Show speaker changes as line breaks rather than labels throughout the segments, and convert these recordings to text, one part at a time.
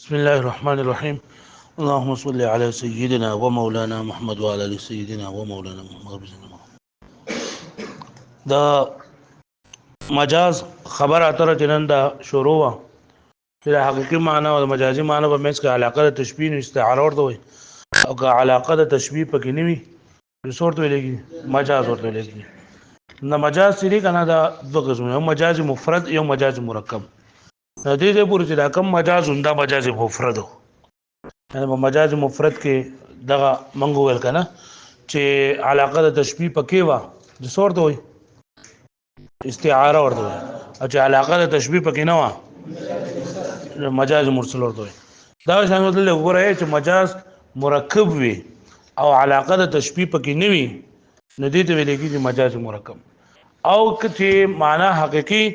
بسم الله الرحمن الرحيم. اللهم صل على سيدنا ومولانا محمد وعلى ال سيدنا ومولانا محمد. دا مجاز خبر اتره جنن دا شروع چې حقيقي معنی او مجازي معنی په مېس کې علاقه د تشبيه او استعاره ورته وي او که علاقه د تشبيه پکې نه وي رسورت ویلېږي مجاز ورته ویلېږي. نه مجاز سری کنه دا دوه قسمه یو مجاز مفرد یو مجاز مرکب. د دې پورې چې دا کم مجاز دا مجاز مفرد یعنی په مجاز مفرد کې دغه منغو ول کنه چې علاقه د تشبيه پکې وا د صورت وي استعاره ورته وي او چې علاقه د تشبيه پکې نه وا مجاز مرسل ورته وي. دا څنګه دلته وګورئ چې مجاز مرکب وي او علاقه د تشبيه پکې نه وي نو دې ته ویل کېږي مجاز مرکب. او چې معنی حقيقي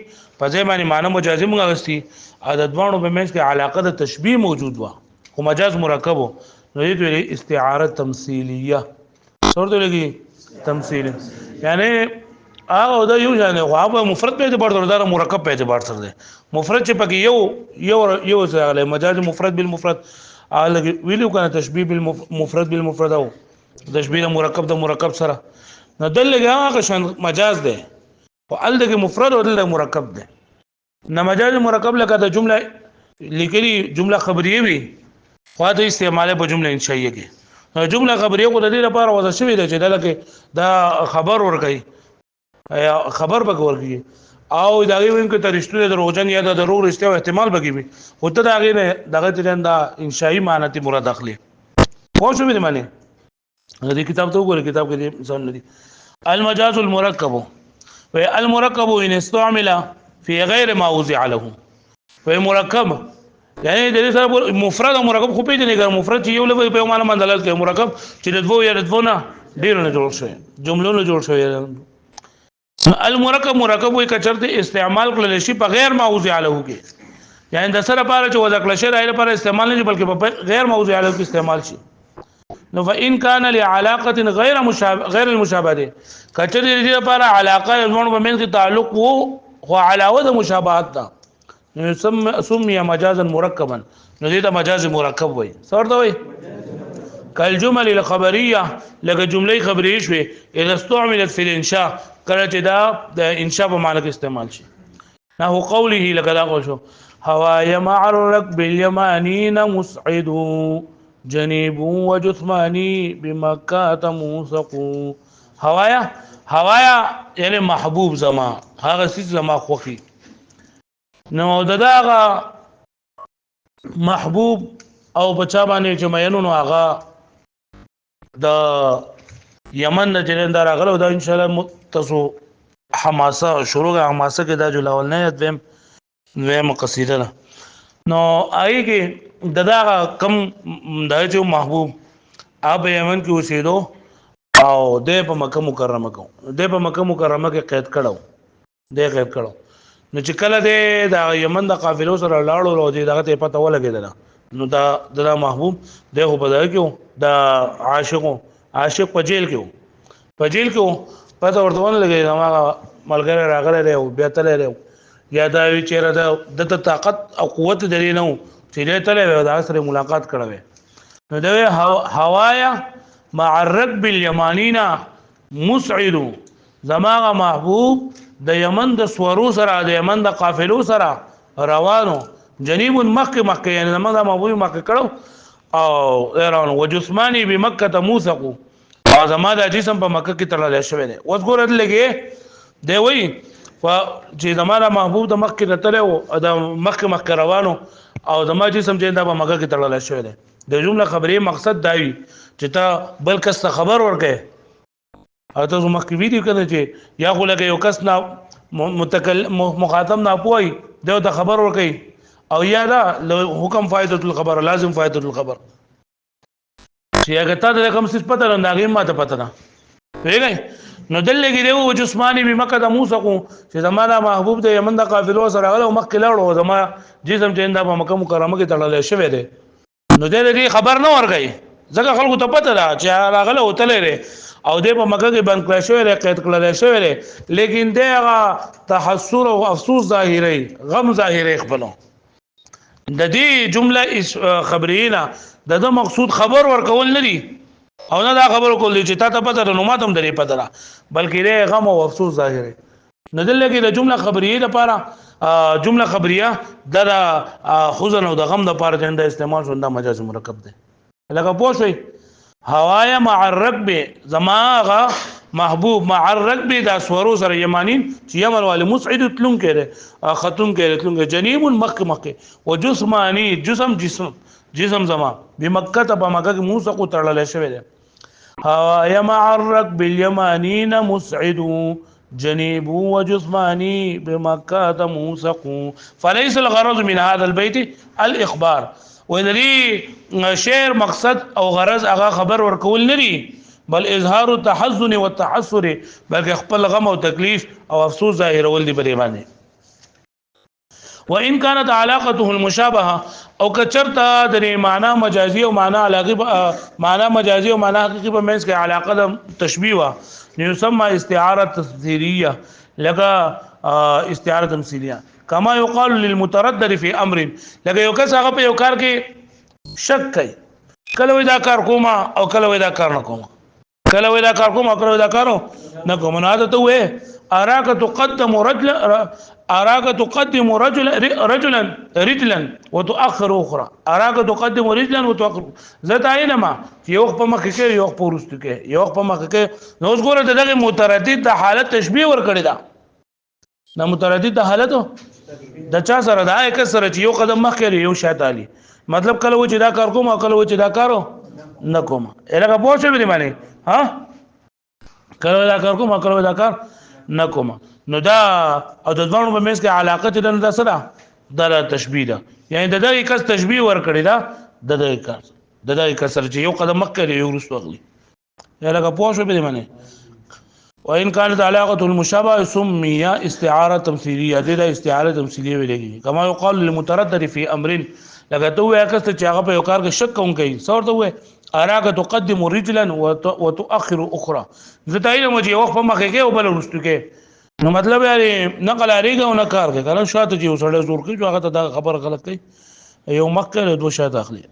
په ځای باندې معنی مجازي موږ غوستي او د دوانو په منځ کې علاقه د تشبيه موجود و خو مجاز مرکب نو دې ته استعاره تمثيليه څورته لګي تمثيل یعنی هغه د یو ځای نه هغه مفرد په اعتبار سره مرکب په اعتبار سره دی. مفرد چې پکې یو ځای مجاز مفرد بالمفرد هغه ویلو کنه تشبيه بالمفرد بالمفرد او تشبيه مرکب د مرکب سره نو دلته هغه شان مجاز دی او الدغه مفرد او دلته مرکب دی. نه مجاز مرکب لکه د جمله لیکلي جمله خبریه وي خو د استعماله په جمله انشائیه کې جمله خبریه کو د دې لپاره وضع شوی دی چې دلته دا خبر ورکړي یا خبر به ورکړي او دا وین کې ترشتو د دروغجن یا د دروغ رښتیا احتمال بګي وي او ته دا غي نه دغه ترند انشائي معنی ته مراد اخلي خو شو به معنی دې کتاب ته وګوره کتاب کې ځان لري المجاز المركب والمركب ان استعمل في غير ما وضع له فمركب یعنی د دې سره مفرد او مرکب خو پیژنې ګر مفرد چې یو لوي په معنا باندې دلالت کوي مرکب چې د دوه یا د دوه نه ډیر نه جوړ شوی جملو نه جوړ شوی. المرکب مرکب وي کچرته استعمال کړل شي په غیر ما وضع له کې یعنی د سره لپاره چې وضع کړل شي راځي لپاره استعمال نه بلکې په غیر ما وضع له کې استعمال شي. نو فإن كان لعلاقه غير المشابهه کچره دې لپاره علاقه نور په من کې تعلق وو خو علاوه د مشابهت ده سمي مجازا مركبا نو دې ته مجاز مرکب وای څورته وای کل جمل الخبريه لکه جمله خبريه شوي اذا استعملت في الانشاء کله چې دا د انشاء په معنی کې استعمال شي. نحو قوله لکه دا قول شو هوايا مع الركب اليمانين مسعد جنيب وجثماني بمكة موثق. هوايا یعنی محبوب زما هغه سیس زما خوخي نو دغه محبوب او بچا باندې چې مینونو هغه د یمن نه جنندار غلو دا ان شاء الله متصو حماسه شروع حماسه کې دا جوړول نه دویم قصیده ده نو آی کې دغه کم د محبوب اب یمن کې اوسېدو او د په مکه مکرمه کې قید کړو نو چې کله د یمن د قافلو سره لاړو او دغه ته پته ولګیدل نو دا د محبوب دغه په ځای کې د عاشق په جیل کې پته ورته ولګی نو ملګری راغلی دی او بیا تللی دی یا دا وی چیرې د طاقت او قوت درې نو چې دې تللی دا سره ملاقات کړو نو دا هوايا مع الركب اليمانين مسعد زماغه محبوب د یمن د سورو سره د یمن د قافلو سره روانو جنیب مکه یعنی زماغه محبوب مکه کړو او روانو وجسمانی بمکه موثق او زما د جسم په مکه کې تړل شوی دی اوس ګورل لګي دی وای چې زما د محبوب د مکه ته تلو د مکه روانو او زما جسم چې د مکه کې تړل شوی دی. د جمله خبري مقصد دی چې تا بل کس ته خبر ورکې او تاسو مخکې ویډیو کړئ چې یا خو لکه یو کس نه مخاطب نه پوي دا ته خبر ورکړي او یا دا حکم فائدۃ الخبر لازم فائدۃ الخبر چې هغه ته د کوم څه پته نه هغه ماته پته نه پیږي نو دلته کې دی او جسمانی به مکه د موثق چې زمانہ محبوب د یمن د قافلو سره غلو مخکې لاړو زما جسم چې انده په مکه مکرمه کې تړل شوی دی نو دې خبر نه ورغی ځکه خلکو ته پته ده چې راغله وتلې او دې په مکه کې بند کړی شوی قید کړل شوی لیکن دغه تحسر او افسوس ظاهري غم ظاهري خپلو د دې جمله خبرینه د مقصود خبر ورکول نه دي او نه دا خبر کول چې تا ته پته نو ماتم درې پته را بلکې له غم او افسوس ظاهر نه دل کې د جمله خبریه لپاره جمله خبریه د حزن او د غم لپاره د استعمال شوندا مجاز مرکب ده لکه پوه شئ هوایا مع الركب زماغه محبوب مع الركب دا سورو سره یمانین چې یمن والي مسعد تلون کړي ختم کړي تلون جنیب مخ وجسمانی جسم زما بمکه ته بمکه کې موسق تړل شوی ده هوایا مع الركب اليمانين مسعد جنيب وجسماني بمكة موسق فليس الغرض من هذا البيت الإخبار وإذا شعر مقصد أو غرض أغا خبر وركول نري بل إظهار التحزن والتحسر بل خپل غم أو تكليف أو أفسوس ظاهر ولدي بريماني وإن كانت علاقته المشابهة أو كچرتا دري معنى مجازي أو معنى علاقي معنى مجازي أو معنى حقيقي بمنس كي علاقة تشبيه يسمى استعارة تمثيلية لك استعارة تمثيلية كما يقال للمتردد في أمر لك يوكس هغه په یو کار کې شک کوي کله ودا کار کوما او کله ودا کار نه کوما کله ودا کار کوما او کله ودا کارو نه کوم نه عادت وې اراك تقدم رجلا وتؤخر اخرى اراك تقدم رجلا وتؤخر ذات اينما یو په مخ کې یو په ورستو کې یو په مخ کې نو اوس ګوره دغه متردد د حالت تشبيه ور کړی دا نه متردد د حالت د چا سره دا یک سره چې یو قدم مخ کې یو شاته علي مطلب کله و چې دا کار کوم او کله و چې دا کارو نه کوم الهغه پوښتنه به معنی ها کله دا کار کوم او کله دا کار نه کوم نو دا او د ځوانو په مېس کې علاقه دې نه سره دا تشبيه ده یعنی د دې کس تشبيه ور کړی دا د دې کس د دې کس سره چې یو قدم مخ کې یو ورستو اغلي الهغه پوښتنه به معنی وإن كانت علاقة المشابهة سمي استعارة تمثيلية دي استعارة تمثيلية ویلېږي كما يقال للمتردد في أمر لکه ته وې کس چې هغه په یو کار کې شک کوي څور ته وې اراك تقدم رجلا وتؤخر اخرى زتاینه مو چې وخت په مخ کې او بل ورستو کې نو مطلب یې نقل اړیږي او نه کار کوي کله شاته چې وسړی زور کوي هغه ته دا خبر غلط کوي یو مخ کې دوه شاته اخلي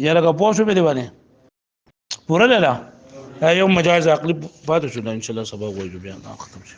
یا لکه پوښتنه به دی باندې پورا لاله یو مجاز عقلی پاتې شو ان شاء الله سبا وایو بیا ختم شي